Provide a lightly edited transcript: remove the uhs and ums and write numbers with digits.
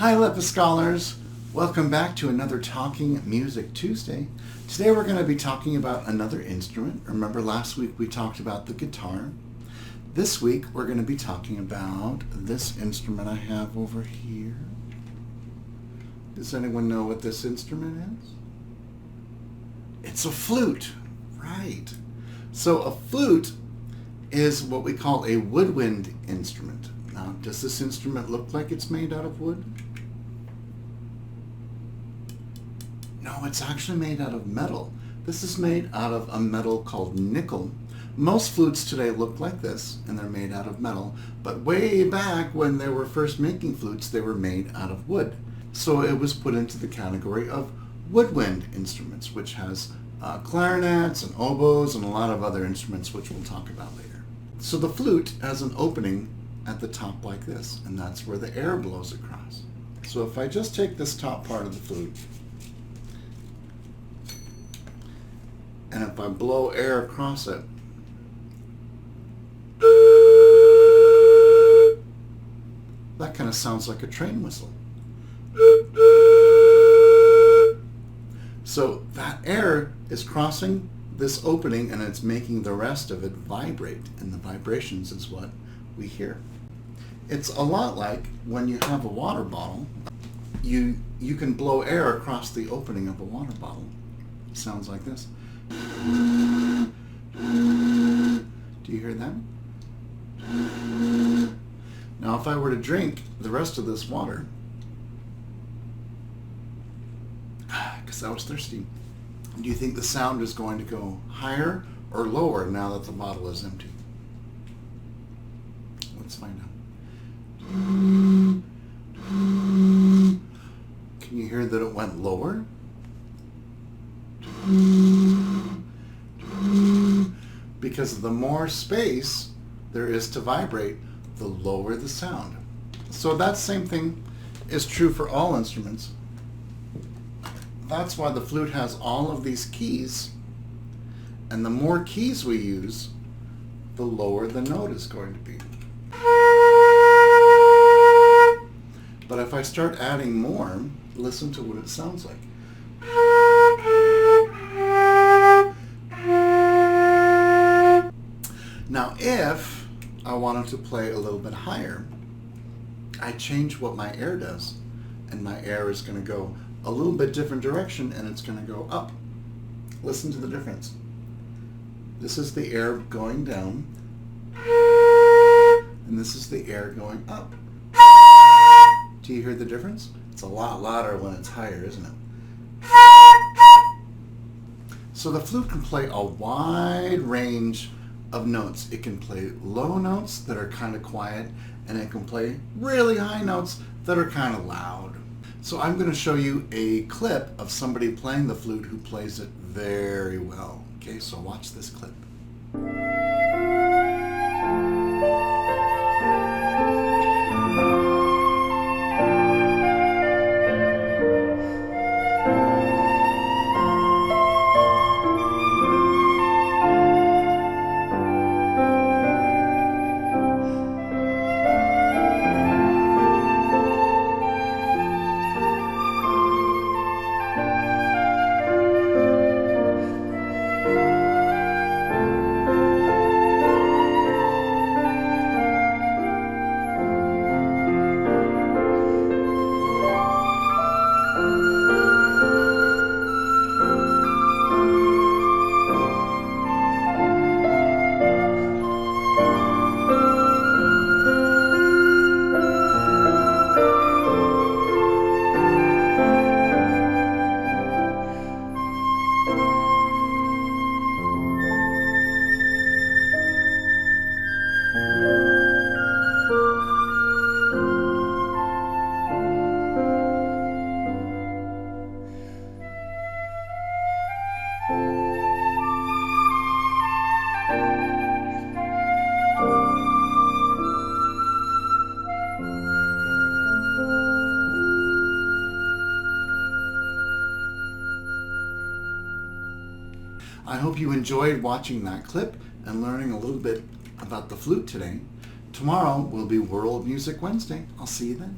Hi LIPA Scholars, welcome back to another Talking Music Tuesday. Today we're going to be talking about another instrument. Remember last week we talked about the guitar. This week we're going to be talking about this instrument I have over here. Does anyone know what this instrument is? It's a flute, right. So a flute is what we call a woodwind instrument. Now, does this instrument look like it's made out of wood? No, it's actually made out of metal. This is made out of a metal called nickel. Most flutes today look like this, and they're made out of metal. But way back when they were first making flutes, they were made out of wood. So it was put into the category of woodwind instruments, which has clarinets and oboes and a lot of other instruments, which we'll talk about later. So the flute has an opening at the top like this, and that's where the air blows across. So if I just take this top part of the flute, and if I blow air across it, that kind of sounds like a train whistle. So that air is crossing this opening and it's making the rest of it vibrate, and the vibrations is what we hear. It's a lot like when you have a water bottle. You can blow air across the opening of a water bottle. It sounds like this. Do you hear that? Now if I were to drink the rest of this water, because I was thirsty, do you think the sound is going to go higher or lower now that the bottle is empty? Let's find out. Can you hear that it went lower? Because the more space there is to vibrate, the lower the sound. So that same thing is true for all instruments. That's why the flute has all of these keys, and the more keys we use, the lower the note is going to be. But if I start adding more, listen to what it sounds like. Now if I wanted to play a little bit higher, I change what my air does, and my air is going to go a little bit different direction, and it's going to go up. Listen to the difference. This is the air going down, and this is the air going up. Do you hear the difference? It's a lot louder when it's higher, isn't it? So the flute can play a wide range of notes. It can play low notes that are kind of quiet, and it can play really high notes that are kind of loud. So I'm going to show you a clip of somebody playing the flute who plays it very well. Okay, so watch this clip. I hope you enjoyed watching that clip and learning a little bit about the flute today. Tomorrow will be World Music Wednesday. I'll see you then.